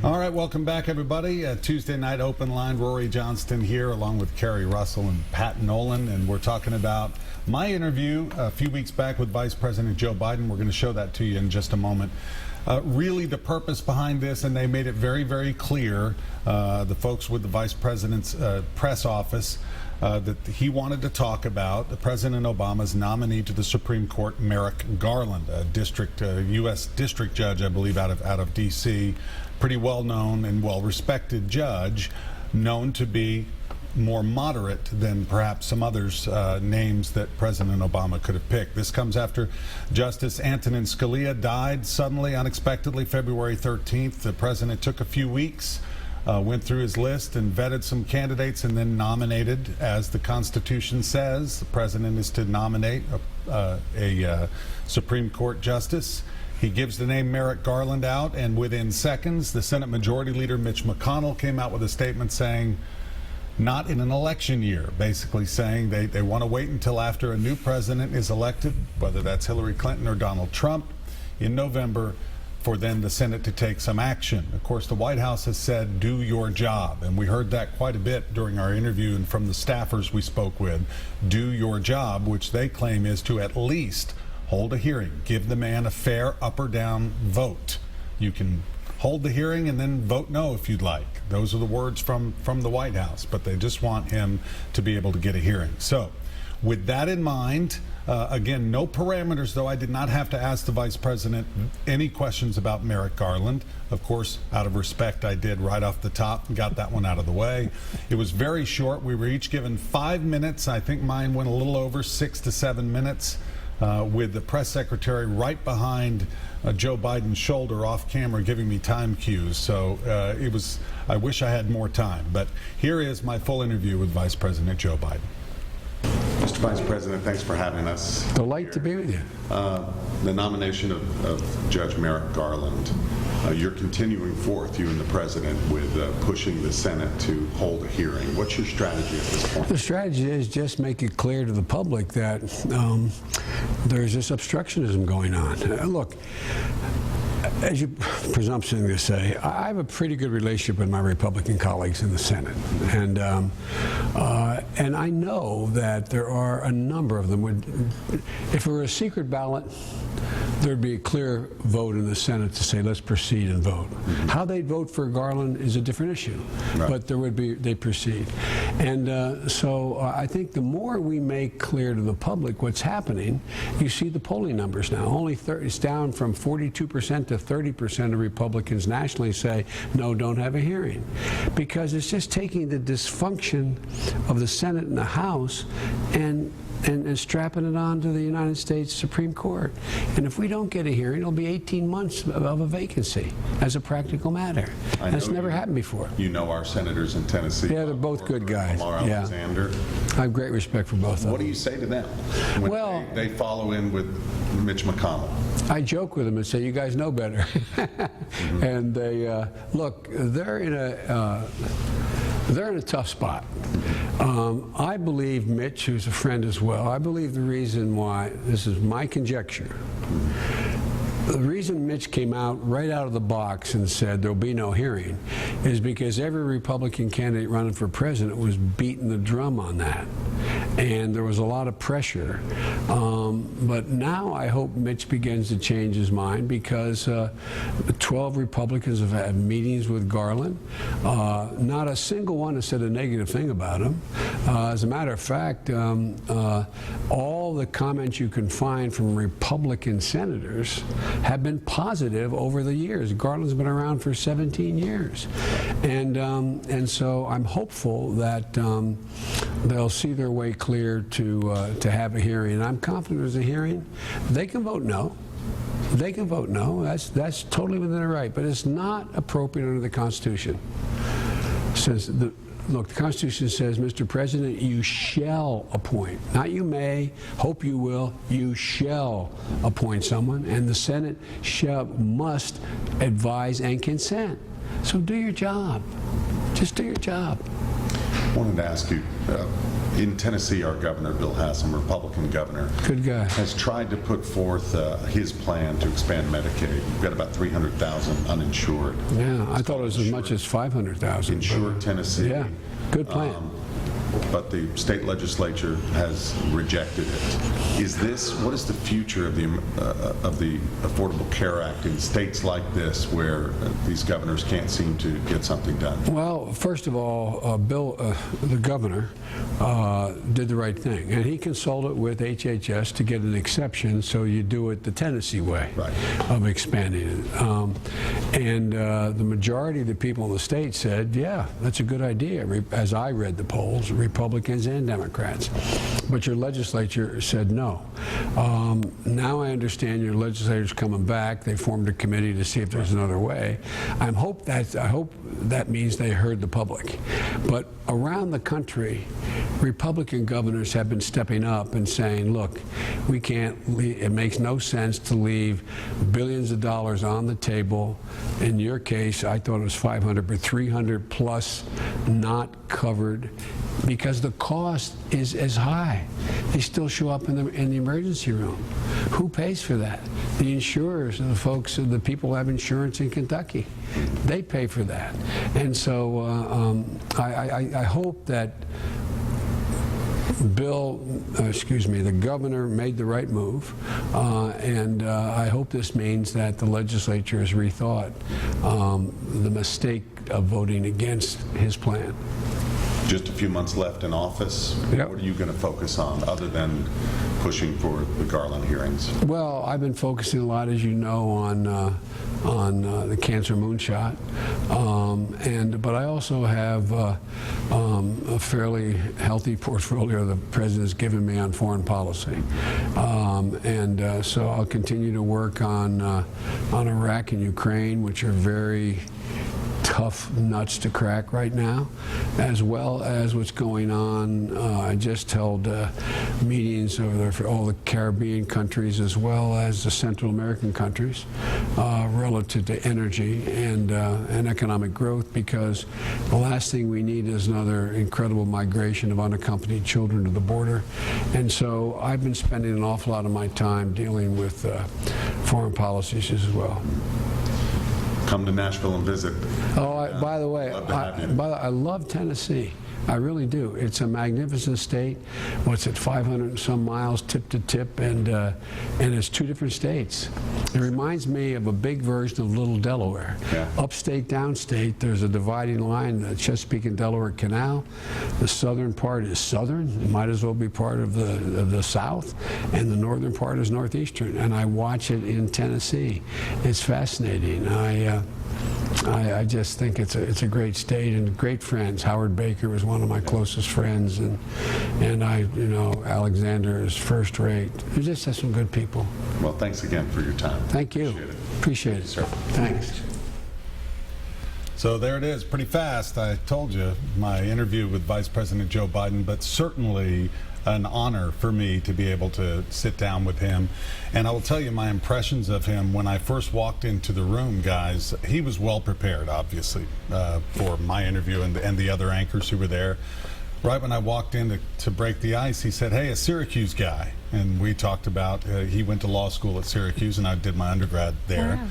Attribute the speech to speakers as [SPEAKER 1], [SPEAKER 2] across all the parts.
[SPEAKER 1] All right, welcome back, everybody. Tuesday night open line. Rory Johnston here, along with Kerry Russell and Pat Nolan, and we're talking about my interview a few weeks back with Vice President Joe Biden. We're going to show that to you in just a moment. Really, the purpose behind this, and they made it very, very clear, the folks with the Vice President's press office, that he wanted to talk about President Obama's nominee to the Supreme Court, Merrick Garland, a U.S. district judge, I believe, out of D.C., pretty well-known and well-respected judge, known to be more moderate than perhaps some others' names that President Obama could have picked. This comes after Justice Antonin Scalia died suddenly, unexpectedly, February 13th. The president took a few weeks, went through his list and vetted some candidates and then nominated, as the Constitution says. The president is to nominate a Supreme Court justice. He gives the name Merrick Garland out, and within seconds, the Senate Majority Leader Mitch McConnell came out with a statement saying, not in an election year, basically saying they want to wait until after a new president is elected, whether that's Hillary Clinton or Donald Trump, in November, for then the Senate to take some action. Of course, the White House has said, do your job, and we heard that quite a bit during our interview and from the staffers we spoke with. Do your job, which they claim is to at least hold a hearing, give the man a fair up or down vote. You can hold the hearing and then vote no if you'd like. Those are the words from the White House, but they just want him to be able to get a hearing. So with that in mind, again, no parameters, though. I did not have to ask the Vice President any questions about Merrick Garland. Of course, out of respect, I did right off the top and got that one out of the way. It was very short. We were each given 5 minutes. I think mine went a little over 6 to 7 minutes. With the press secretary right behind Joe Biden's shoulder off camera giving me time cues. So I wish I had more time. But here is my full interview with Vice President Joe Biden. Mr. Vice President, thanks for having us.
[SPEAKER 2] Delight to be with you.
[SPEAKER 1] The nomination of Judge Merrick Garland, you're continuing forth, you and the President, with pushing the Senate to hold a hearing. What's your strategy at this point?
[SPEAKER 2] The strategy is just make it clear to the public that there's this obstructionism going on. Look, as you presumptuously say, I have a pretty good relationship with my Republican colleagues in the Senate, and I know that there are a number of them. If it were a secret ballot, there'd be a clear vote in the Senate to say, let's proceed and vote. Mm-hmm. How they'd vote for Garland is a different issue, right. But they proceed. And so I think the more we make clear to the public what's happening, you see the polling numbers now. It's down from 42% to 30% of Republicans nationally say, no, don't have a hearing. Because it's just taking the dysfunction of the Senate and the House and strapping it on to the United States Supreme Court. And if we don't get a hearing, it'll be 18 months of a vacancy as a practical matter. That's never happened before.
[SPEAKER 1] You know our senators in Tennessee.
[SPEAKER 2] Yeah, they're both good guys.
[SPEAKER 1] Yeah. Alexander.
[SPEAKER 2] I have great respect for both of them.
[SPEAKER 1] What do you say to them when they follow in with Mitch McConnell?
[SPEAKER 2] I joke with them and say, you guys know better. Mm-hmm. And they, look, they're in a tough spot. I believe Mitch, who's a friend as well, I believe the reason why, this is my conjecture, the reason Mitch came out right out of the box and said there'll be no hearing is because every Republican candidate running for president was beating the drum on that. And there was a lot of pressure. But now I hope Mitch begins to change his mind, because 12 Republicans have had meetings with Garland. Not a single one has said a negative thing about him. As a matter of fact, all the comments you can find from Republican senators have been positive over the years. Garland's been around for 17 years. And so I'm hopeful that they'll see their way clear to have a hearing. And I'm confident there's a hearing. They can vote no. They can vote no. That's totally within their right. But it's not appropriate under the Constitution. Look, the Constitution says, Mr. President, you shall appoint. Not you may, hope you will, you shall appoint someone, and the Senate must advise and consent. So do your job. Just do your job.
[SPEAKER 1] I wanted to ask you,
[SPEAKER 3] In Tennessee, our governor, Bill Haslam, Republican governor,
[SPEAKER 2] Good guy.
[SPEAKER 3] has tried to put forth his plan to expand Medicaid. We've got about 300,000 uninsured.
[SPEAKER 2] Yeah, I thought it was as much as 500,000.
[SPEAKER 3] Insured Tennessee.
[SPEAKER 2] Yeah, good plan.
[SPEAKER 3] But the state legislature has rejected it. What is the future of the Affordable Care Act in states like this where these governors can't seem to get something done?
[SPEAKER 2] Well, first of all, the governor, did the right thing, and he consulted with HHS to get an exception, so you do it the Tennessee way of expanding it. The majority of the people in the state said, yeah, that's a good idea, as I read the polls, Republicans and Democrats. But your legislature said no. Now I understand your legislature's coming back. They formed a committee to see if there's another way. I hope that means they heard the public. But around the country, Republican governors have been stepping up and saying, look, we can't, it makes no sense to leave billions of dollars on the table. In your case, I thought it was 500, but 300 plus not covered because the cost is as high. They still show up in the emergency room. Who pays for that? The insurers and the folks, the people who have insurance in Kentucky. They pay for that. And so I hope that the governor made the right move, and I hope this means that the legislature has rethought the mistake of voting against his plan.
[SPEAKER 3] Just a few months left in office.
[SPEAKER 2] Yep.
[SPEAKER 3] What are you going to focus on other than pushing for the Garland hearings?
[SPEAKER 2] Well, I've been focusing a lot, as you know, on the cancer moonshot, but I also have a fairly healthy portfolio the president's given me on foreign policy, so I'll continue to work on Iraq and Ukraine, which are very tough nuts to crack right now, as well as what's going on. I just held meetings over there for all the Caribbean countries as well as the Central American countries relative to energy and economic growth, because the last thing we need is another incredible migration of unaccompanied children to the border. And so I've been spending an awful lot of my time dealing with foreign policies as well.
[SPEAKER 3] Come to Nashville and visit.
[SPEAKER 2] By the way, I love Tennessee. I really do. It's a magnificent state. What's it, 500 and some miles tip to tip, and it's two different states. It reminds me of a big version of Little Delaware.
[SPEAKER 3] Yeah.
[SPEAKER 2] Upstate, downstate, there's a dividing line, the Chesapeake and Delaware Canal. The southern part is southern. It might as well be part of the South, and the northern part is northeastern. And I watch it in Tennessee. It's fascinating. I just think it's a great state and great friends. Howard Baker was one of my closest friends, and Alexander is first rate. We just have some good people.
[SPEAKER 3] Well, thanks again for your time.
[SPEAKER 2] Thank you. Appreciate it, sir. Thanks.
[SPEAKER 1] So there it is, pretty fast. I told you my interview with Vice President Joe Biden, but certainly an honor for me to be able to sit down with him. And I will tell you my impressions of him when I first walked into the room, guys. He was well prepared, obviously, for my interview and the other anchors who were there. Right when I walked in to break the ice, he said, hey, a Syracuse guy. And we talked about, he went to law school at Syracuse, and I did my undergrad there. Wow.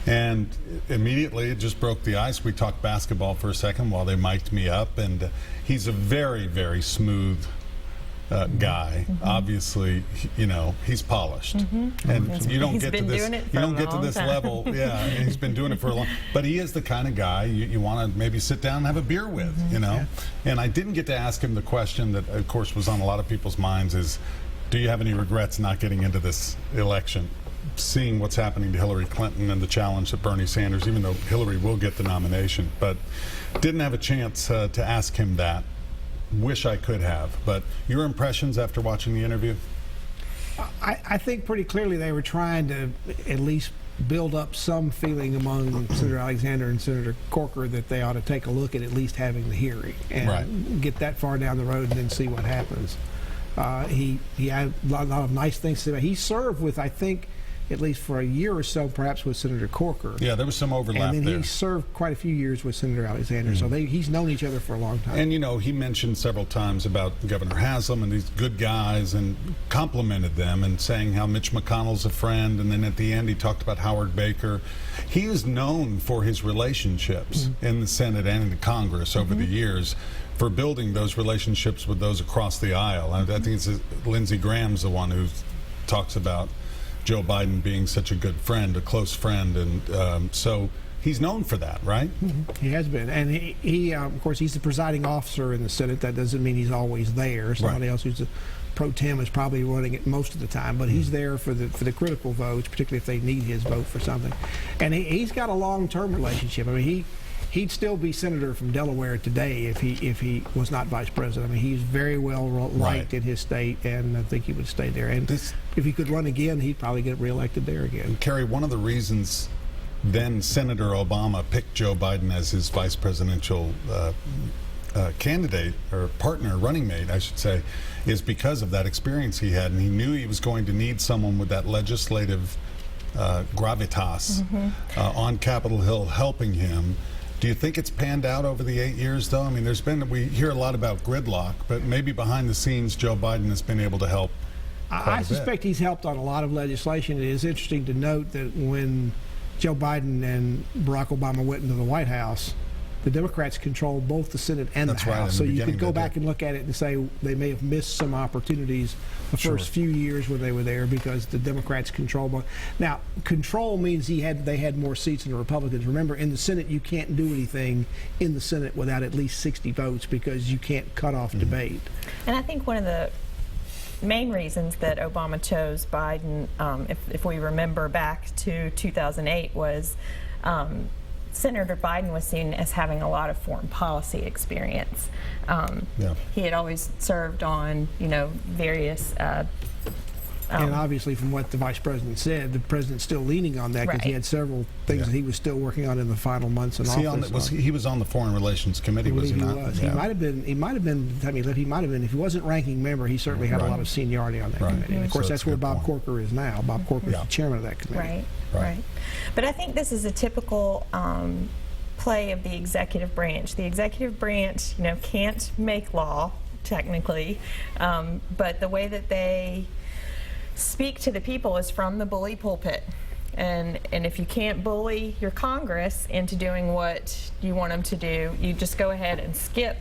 [SPEAKER 1] And immediately it just broke the ice. We talked basketball for a second while they mic'd me up. And he's a very, very smooth guy. Obviously, he's polished, and you don't get to this level. Yeah, he's been doing it for a long. But he is the kind of guy you want to maybe sit down and have a beer with, Yeah. And I didn't get to ask him the question that, of course, was on a lot of people's minds: is, do you have any regrets not getting into this election? Seeing what's happening to Hillary Clinton and the challenge that Bernie Sanders, even though Hillary will get the nomination, but didn't have a chance to ask him that. Wish I could have. But your impressions after watching the interview?
[SPEAKER 4] I think pretty clearly they were trying to at least build up some feeling among Senator Alexander and Senator Corker that they ought to take a look at least having the hearing and get that far down the road and then see what happens. He had a lot of nice things to say. He served with, I think, at least for a year or so, perhaps with Senator Corker.
[SPEAKER 1] Yeah, there was some overlap
[SPEAKER 4] And then
[SPEAKER 1] there.
[SPEAKER 4] he served quite a few years with Senator Alexander, so he's known each other for a long time.
[SPEAKER 1] And, you know, he mentioned several times about Governor Haslam and these good guys and complimented them and saying how Mitch McConnell's a friend. And then at the end, he talked about Howard Baker. He is known for his relationships in the Senate and in the Congress over the years, for building those relationships with those across the aisle. I think it's Lindsey Graham's the one who talks about Joe Biden being such a good friend, a close friend, and so he's known for that, right?
[SPEAKER 4] He has been, and he of course, he's the presiding officer in the Senate. That doesn't mean he's always there. Somebody else who's a pro tem is probably running it most of the time, but he's there for the critical votes, particularly if they need his vote for something. And he's got a long-term relationship. I mean, he'd still be senator from Delaware today if he was not vice president. I mean, he's very well liked in his state, and I think he would stay there. And if he could run again, he'd probably get reelected there again.
[SPEAKER 1] Kerry, one of the reasons then Senator Obama picked Joe Biden as his vice presidential candidate, or partner, running mate, I should say, is because of that experience he had, and he knew he was going to need someone with that legislative gravitas on Capitol Hill helping him. Do you think it's panned out over the 8 years, though? I mean, we hear a lot about gridlock, but maybe behind the scenes, Joe Biden has been able to help.
[SPEAKER 4] I suspect he's helped on a lot of legislation. It is interesting to note that when Joe Biden and Barack Obama went into the White House, the Democrats controlled both the Senate and the House. So you could go back and look at it and say they may have missed some opportunities the first few years when they were there because the Democrats controlled both. Now, control means they had more seats than the Republicans. Remember, in the Senate, you can't do anything in the Senate without at least 60 votes because you can't cut off debate.
[SPEAKER 5] And I think one of the main reasons that Obama chose Biden, if we remember back to 2008, was Senator Biden was seen as having a lot of foreign policy experience. He had always served on, various.
[SPEAKER 4] And obviously, from what the vice president said, the president's still leaning on that because he had several things that he was still working on in the final months in office.
[SPEAKER 1] He was on the Foreign Relations Committee, was he not?
[SPEAKER 4] He was. He might have been. He might have been. I mean, he might have been. If he wasn't ranking member, he certainly had a lot of seniority on that committee. And of course, that's where Bob Corker is now. Bob Corker is the chairman of that committee.
[SPEAKER 5] Right. But I think this is a typical play of the executive branch. The executive branch, can't make law technically, but the way that they speak to the people is from the bully pulpit. And if you can't bully your Congress into doing what you want them to do, you just go ahead and skip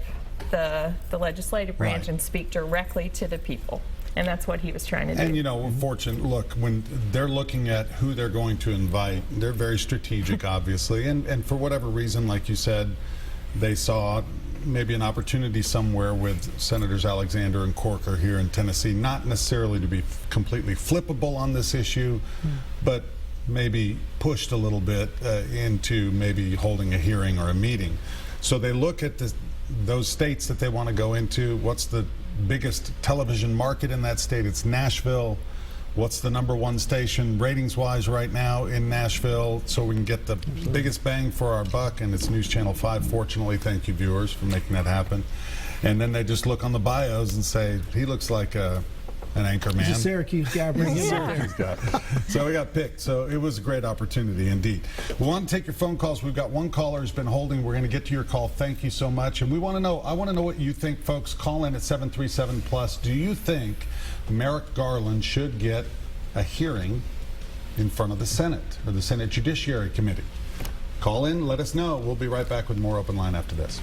[SPEAKER 5] the legislative branch and speak directly to the people. And that's what he was trying to do.
[SPEAKER 1] And, we're fortunate. Look, when they're looking at who they're going to invite, they're very strategic, obviously. And for whatever reason, like you said, they saw maybe an opportunity somewhere with Senators Alexander and Corker here in Tennessee, not necessarily to be completely flippable on this issue, but maybe pushed a little bit into maybe holding a hearing or a meeting. So they look at those states that they want to go into. What's the biggest television market in that state? It's Nashville. What's the #1 station ratings-wise right now in Nashville, so we can get the biggest bang for our buck? And it's News Channel 5, fortunately. Thank you, viewers, for making that happen. And then they just look on the bios and say, he looks like an anchor man.
[SPEAKER 4] He's a Syracuse guy.
[SPEAKER 1] Syracuse guy. So we got picked. So it was a great opportunity indeed. We want to take your phone calls. We've got one caller who's been holding. We're going to get to your call. Thank you so much. And I want to know what you think, folks. Call in at 737+. Do you think Merrick Garland should get a hearing in front of the Senate or the Senate Judiciary Committee? Call in, let us know. We'll be right back with more Open Line after this.